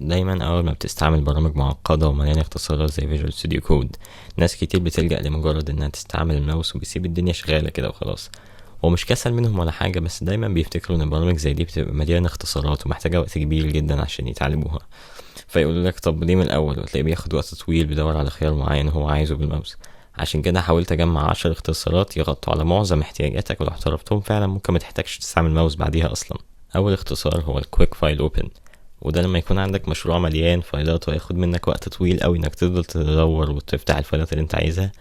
دايما اول ما بتستعمل برامج معقده ومليانه اختصارات زي فيجوال ستوديو كود، ناس كتير بتلجأ لمجرد انها تستعمل الماوس وبيسيب الدنيا شغاله كده وخلاص. هو مش كسل منهم ولا حاجه، بس دايما بيفتكروا ان البرامج زي دي بتبقى مليانه اختصارات ومحتاجه وقت كبير جدا عشان يتعلموها. فيقولوا لك طب ليه من الاول، وتلاقيه بياخد وقت طويل بيدور على خيار معين هو عايزه بالماوس. عشان كده حاولت اجمع 10 اختصارات يغطوا على معظم احتياجاتك، ولو احترفتهم فعلا ممكن ما تحتاجش تستعمل ماوس بعديها اصلا. اول اختصار هو الكويك فايل اوبن، وده لما يكون عندك مشروع مليان فايلات وياخد منك وقت طويل قوي انك تفضل تدور وتفتح الفايلات اللي انت عايزها.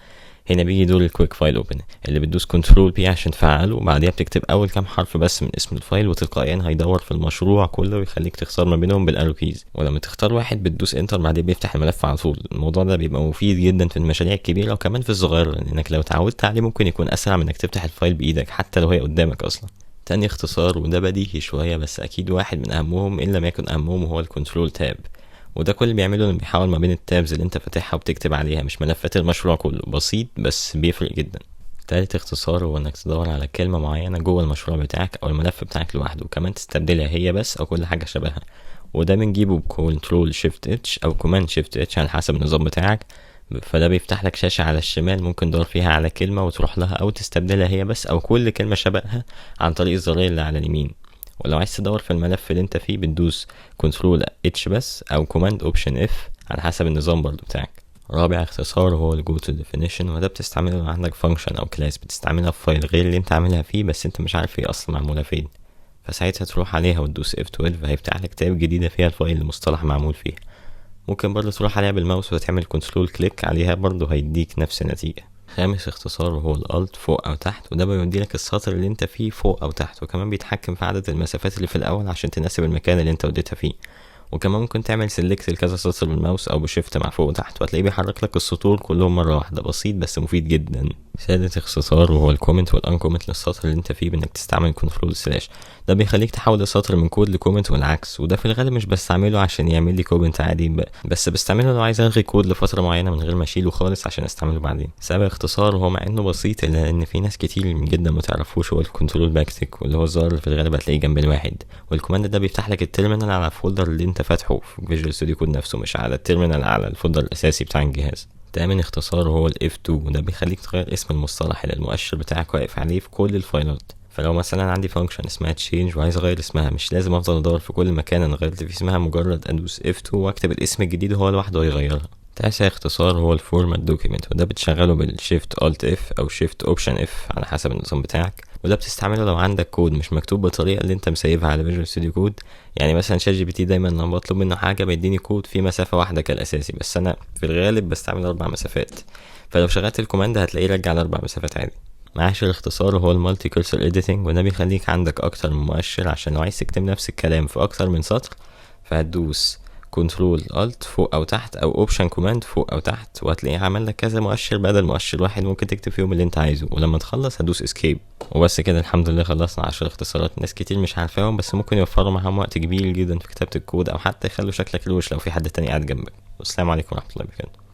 هنا بيجي دور الكويك فايل اوبن، اللي بتدوس كنترول بي عشان تفعله، وبعديها بتكتب اول كام حرف بس من اسم الفايل، وتلقائيا هيدور في المشروع كله ويخليك تختار ما بينهم بالارو كيز. ولما تختار واحد بتدوس انتر، بعدين بيفتح الملف على طول. الموضوع ده بيبقى مفيد جدا في المشاريع الكبيره وكمان في الصغيره، لانك لو اتعودت عليه ممكن يكون اسرع من انك تفتح الفايل بايدك حتى لو هي قدامك اصلا. تاني اختصار، وده بديهي شويه بس اكيد واحد من اهمهم ان لم يكن اهمهم، هو الكنترول تاب. وده كل اللي بيعمله انه بيحاول ما بين التابز اللي انت فاتحها وبتكتب عليها، مش ملفات المشروع كله. بسيط بس بيفرق جدا. تالت اختصار هو انك تدور على كلمة معينة جوه المشروع بتاعك او الملف بتاعك لوحده، وكمان تستبدلها هي بس او كل حاجة شبهها. وده بنجيبه بكنترول شيفت اتش او كوماند شيفت اتش على حسب النظام بتاعك. فده بيفتح لك شاشة على الشمال ممكن تدور فيها على كلمة وتروح لها، او تستبدلها هي بس او كل كلمة شبهها عن طريق الزرار اللي على اليمين. ولو عايز تدور في الملف اللي انت فيه بتدوس كنترول اتش بس او كوماند اوبشن اف على حسب النظام برضو بتاعك. رابع اختصار هو الجو تو ديفينيشن، وده بتستعمله لو عندك فانكشن او كلاس بتستعملها في فايل غير اللي انت عاملها فيه، بس انت مش عارف هي اصلا معموله فين. فساعتها تروح عليها وتدوس F12، هيفتح لك تاب جديده فيها الفايل المصطلح معمول فيه. ممكن برضو تروح عليها بالماوس وتعمل كنترول كليك عليها، برضو هيديك نفس النتيجه. خامس اختصار هو الالت فوق او تحت، وده بيودي لك السطر اللي انت فيه فوق او تحت، وكمان بيتحكم في عدد المسافات اللي في الاول عشان تناسب المكان اللي انت وديتها فيه. وكمان ممكن تعمل سيلكت لكذا سطر بالماوس او بشيفت مع فوق وتحت، وهتلاقيه بيحرك لك السطور كلهم مره واحده. بسيط بس مفيد جدا. سادس اختصار وهو الكومنت والانكومنت للسطر اللي انت فيه، بانك تستعمل كنترول سلاش. ده بيخليك تحول السطر من كود لكومنت والعكس، وده في الغالب مش بستعمله عشان يعمل لي كومنت عادي بس بستعمله لو عايز الغي كود لفتره معينه من غير ما اشيله خالص عشان استعمله بعدين. سابع اختصار هو مع انه بسيط الا ان في ناس كتير جدا متعرفوش، هو الكنترول باك تيك، واللي هو الزرار اللي في الغالب هتلاقيه جنب الواحد. والكوماند ده بيفتح لك التيرمينال على الفولدر اللي انت فاتحه في فيجوال ستوديو كود نفسه، مش على التيرمينال على الفولدر الاساسي بتاع الجهاز. تامن اختصار هو ال F2، وده بيخليك تغير اسم المصطلح اللي المؤشر بتاعك واقف عليه في كل الفايلات. فلو مثلا عندي فانكشن اسمها change وعايز اغير اسمها، مش لازم افضل ادور في كل مكان انا غيرت فيه اسمها، مجرد ادوس F2 واكتب الاسم الجديد وهو لوحده هيغيرها. تاسع اختصار هو الفورمات دوكيمنت، وده بتشغله بالشيفت الت اف او شيفت اوبشن اف على حسب النظام بتاعك. وده بتستعمله لو عندك كود مش مكتوب بالطريقه اللي انت مسيبها على فيجوال ستوديو كود. يعني مثلا شات جي بي تي دايما لما بطلب منه حاجه بيديني كود فيه مسافه واحده كالاساسي، بس انا في الغالب بستعمل 4 مسافات. فلو شغلت الكوماند هتلاقيه يرجع ل4 مسافات عادي. عاشر اختصار هو المالتي كيرسر اديتنج، وده بيخليك عندك اكتر من مؤشر عشان لو عايز تكتب نفس الكلام في اكتر من سطر، فهتدوس كنترول الت فوق او تحت او اوبشن كوماند فوق او تحت، وهتلاقيه عمل لك كذا مؤشر بدل مؤشر واحد ممكن تكتب فيهم اللي انت عايزه. ولما تخلص هتدوس اسكيب. وبس كده، الحمد لله خلصنا 10 اختصارات. ناس كتير مش عارفاهم بس ممكن يوفروا معاهم وقت كبير جدا في كتابة الكود، او حتى يخلوا شكلك روش لو في حد تاني قاعد جنبك. والسلام عليكم ورحمة الله وبركاته.